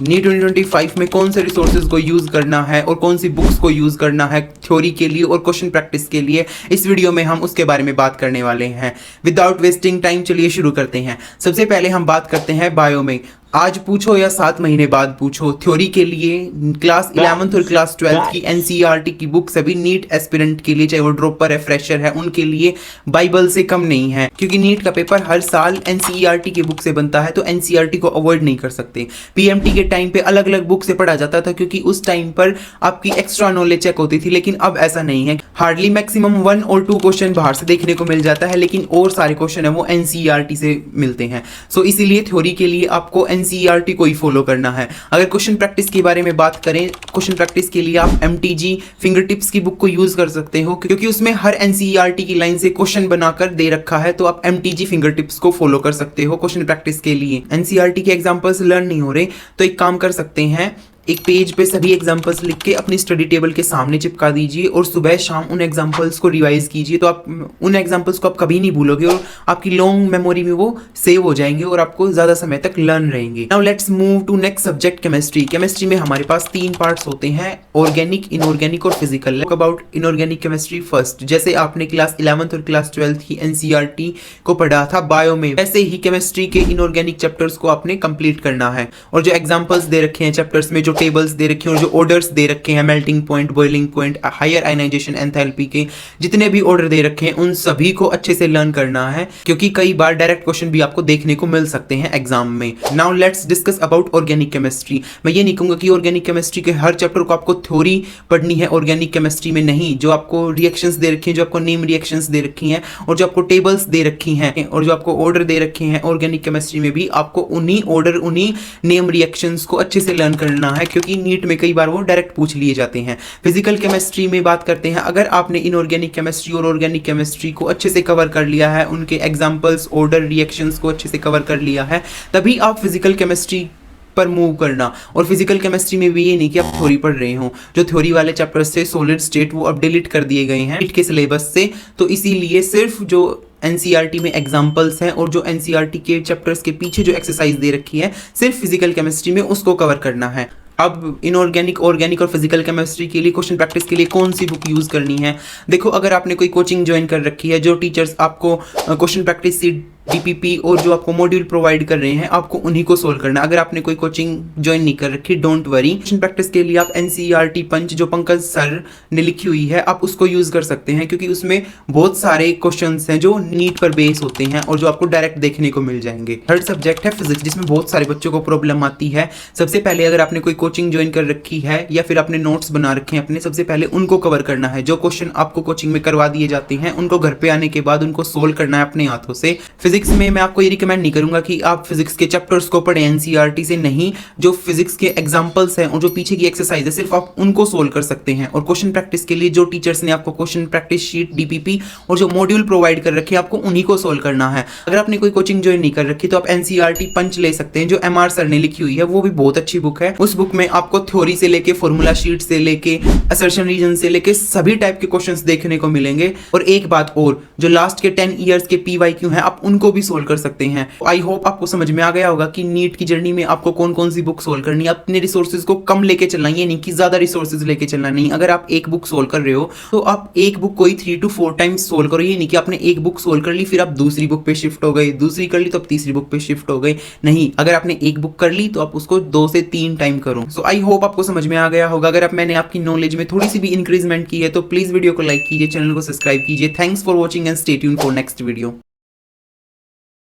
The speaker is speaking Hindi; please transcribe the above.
नीट 2025 में कौन से रिसोर्सेज को यूज करना है और कौन सी बुक्स को यूज करना है थ्योरी के लिए और क्वेश्चन प्रैक्टिस के लिए, इस वीडियो में हम उसके बारे में बात करने वाले हैं। विदाउट वेस्टिंग टाइम चलिए शुरू करते हैं। सबसे पहले हम बात करते हैं बायो में। आज पूछो या 7 महीने बाद पूछो, थ्योरी के लिए क्लास 11th और क्लास 12th की एनसीईआरटी की बुक सभी नीट एस्पिरेंट के लिए, चाहे वो ड्रॉपर है फ्रेशर है, उनके लिए बाइबल से कम नहीं है। क्योंकि नीट का पेपर हर साल एनसीईआरटी की बुक से बनता है, तो एनसीईआरटी को अवॉइड नहीं कर सकते। पीएमटी के टाइम पे अलग अलग बुक से पढ़ा जाता था, क्योंकि उस टाइम पर आपकी एक्स्ट्रा नॉलेज चेक होती थी। लेकिन अब ऐसा नहीं है। हार्डली मैक्सिमम 1 और 2 क्वेश्चन बाहर से देखने को मिल जाता है, लेकिन और सारे क्वेश्चन है वो एनसीईआरटी से मिलते हैं। सो इसीलिए थ्योरी के लिए आपको एनसीईआरटी को ही फॉलो करना है। अगर क्वेश्चन प्रैक्टिस के बारे में बात करें, क्वेश्चन प्रैक्टिस के लिए आप एमटीजी फिंगर टिप्स की बुक को यूज कर सकते हो, क्योंकि उसमें हर एनसीईआरटी की लाइन से क्वेश्चन बनाकर दे रखा है। तो आप एमटीजी फिंगर टिप्स को फॉलो कर सकते हो क्वेश्चन प्रैक्टिस के लिए। एनसीईआरटी के एग्जांपल्स लर्न नहीं हो रहे तो एक काम कर सकते हैं, एक पेज पे सभी एग्जांपल्स लिख के अपनी स्टडी टेबल के सामने चिपका दीजिए और सुबह शाम उन एग्जांपल्स को रिवाइज कीजिए। तो आप उन एग्जांपल्स को आप कभी नहीं भूलोगे और आपकी लॉन्ग मेमोरी में वो सेव हो जाएंगे और आपको ज्यादा समय तक लर्न रहेंगे। Now let's move to next subject, chemistry. Chemistry में हमारे पास 3 पार्ट्स होते हैं, ऑर्गेनिक, इनऑर्गेनिक और physical. About inorganic chemistry first. जैसे आपने क्लास 11th और क्लास 12th की एनसीईआरटी को पढ़ा था बायो में, वैसे ही केमिस्ट्री के इनऑर्गेनिक चैप्टर्स को आपने कंप्लीट करना है। और जो एग्जांपल्स दे रखे हैं चैप्टर्स में, जो टेबल्स दे रखे हैं और जो ऑर्डर्स दे रखे हैं, melting point, boiling point, higher ionization, enthalpy के जितने भी ऑर्डर दे रखे हैं, उन सभी को अच्छे से लर्न करना है, क्योंकि कई बार डायरेक्ट क्वेश्चन भी आपको देखने को मिल सकते हैं एग्जाम में। Now let's discuss about organic chemistry. मैं ये नहीं कहूंगा कि ऑर्गेनिक केमिस्ट्री के हर चैप्टर को आपको थ्योरी पढ़नी है ऑर्गेनिक केमिस्ट्री में, नहीं। जो आपको रिएक्शंस दे रखी हैं, जो आपको नेम रिएक्शंस दे रखी हैं और जो आपको टेबल्स दे रखी हैं और जो आपको ऑर्डर दे रखे हैं ऑर्गेनिक केमिस्ट्री में भी आपको उन्हीं ऑर्डर, उन्हीं नेम रिएक्शंस को अच्छे से लर्न करना है, क्योंकि नीट में कई बार वो डायरेक्ट पूछ लिए जाते हैं। फिजिकल केमिस्ट्री में बात करते हैं। अगर आपने इनऑर्गेनिक केमिस्ट्री और ऑर्गेनिक केमिस्ट्री को अच्छे से कवर कर लिया है, उनके एग्जांपल्स, ऑर्डर, रिएक्शंस को अच्छे से कवर कर लिया है, तभी आप फिजिकल केमिस्ट्री पर मूव करना। और फिजिकल केमिस्ट्री में भी ये नहीं कि आप थ्योरी पढ़ रहे हो। जो थ्योरी वाले चैप्टर्स थे सॉलिड स्टेट, वो अब डिलीट कर दिए गए हैं नीट के सिलेबस से। तो इसीलिए सिर्फ जो एनसीईआरटी में एग्जांपल्स हैं और जो एनसीईआरटी के चैप्टर्स के पीछे जो एक्सरसाइज दे रखी है, सिर्फ फिजिकल केमिस्ट्री में उसको कवर करना है। अब इनऑर्गेनिक, ऑर्गेनिक और फिजिकल केमिस्ट्री के लिए क्वेश्चन प्रैक्टिस के लिए कौन सी बुक यूज करनी है? देखो, अगर आपने कोई कोचिंग ज्वाइन कर रखी है, जो टीचर्स आपको क्वेश्चन प्रैक्टिस सीट, डीपीपी और जो आपको मॉड्यूल प्रोवाइड कर रहे हैं, आपको उन्हीं को सोल्व करना है। अगर आपने कोई कोचिंग ज्वाइन नहीं कर रखी, डोंट वरी। क्वेश्चन प्रैक्टिस के लिए आप एनसीईआरटी पंच, जो पंकज सर ने लिखी हुई है, आप उसको यूज कर सकते हैं, क्योंकि उसमें बहुत सारे क्वेश्चंस हैं जो नीट पर बेस होते हैं और जो आपको डायरेक्ट देखने को मिल जाएंगे। थर्ड सब्जेक्ट है फिजिक्स, जिसमें बहुत सारे बच्चों को प्रॉब्लम आती है। सबसे पहले अगर आपने कोई कोचिंग ज्वाइन कर रखी है या फिर आपने नोट्स बना रखे हैं अपने, सबसे पहले उनको कवर करना है। जो क्वेश्चन आपको कोचिंग में करवा दिए जाते हैं, उनको घर पे आने के बाद उनको सोल्व करना है अपने हाथों से। फिजिक्स में मैं आपको रिकमेंड नहीं करूंगा कि आप फिजिक्स के चैप्टर्स को पढ़ें एनसीईआरटी से, नहीं। जो फिजिक्स के एग्जांपल्स हैं और जो पीछे की एक्सरसाइज है, सिर्फ आप उनको सोल्व कर सकते हैं। और क्वेश्चन प्रैक्टिस के लिए जो टीचर्स ने आपको क्वेश्चन प्रैक्टिस शीट, डीपीपी और जो मॉड्यूल प्रोवाइड कर रखे हैं, आपको उन्हीं को सोल्व करना है। अगर आपने कोई कोचिंग ज्वाइन नहीं कर रखी, तो आप एनसीईआरटी पंच ले सकते हैं, जो एमआर सर ने लिखी हुई है, वो भी बहुत अच्छी बुक है। उस बुक में आपको थ्योरी से लेके, फॉर्मूला शीट से लेके, असर्शन रीजन से लेके सभी टाइप के क्वेश्चंस देखने को मिलेंगे। और एक बात और, जो लास्ट के 10 ईयर्स के पीवाईक्यू हैं, आप उनको भी सोल्व कर सकते हैं। आई होप आपको समझ में आ गया होगा कि नीट की जर्नी में आपको कौन कौन सी बुक सोल्व करनी है। अपने रिसोर्सेज को कम लेके चलना, ये नहीं कि ज्यादा रिसोर्सेज लेके चलना, नहीं। अगर आप एक बुक सोल्व कर रहे हो, तो आप एक बुक को ही 3 to 4 टाइम्स सोल्व करो। ये नहीं कि आपने एक बुक सोल्व कर ली, फिर आप दूसरी बुक पे शिफ्ट हो गए, दूसरी कर ली तो आप तीसरी बुक पे शिफ्ट हो गए, नहीं। अगर आपने एक बुक कर ली, तो आप उसको 2 से 3 टाइम करो। सो आई होप आपको समझ में आ गया होगा। अगर आप मैंने आपकी नॉलेज में थोड़ी सी भी इंक्रीजमेंट की है, तो प्लीज वीडियो को लाइक कीजिए, चैनल को सब्सक्राइब कीजिए। Thanks for watching and stay tuned for next video.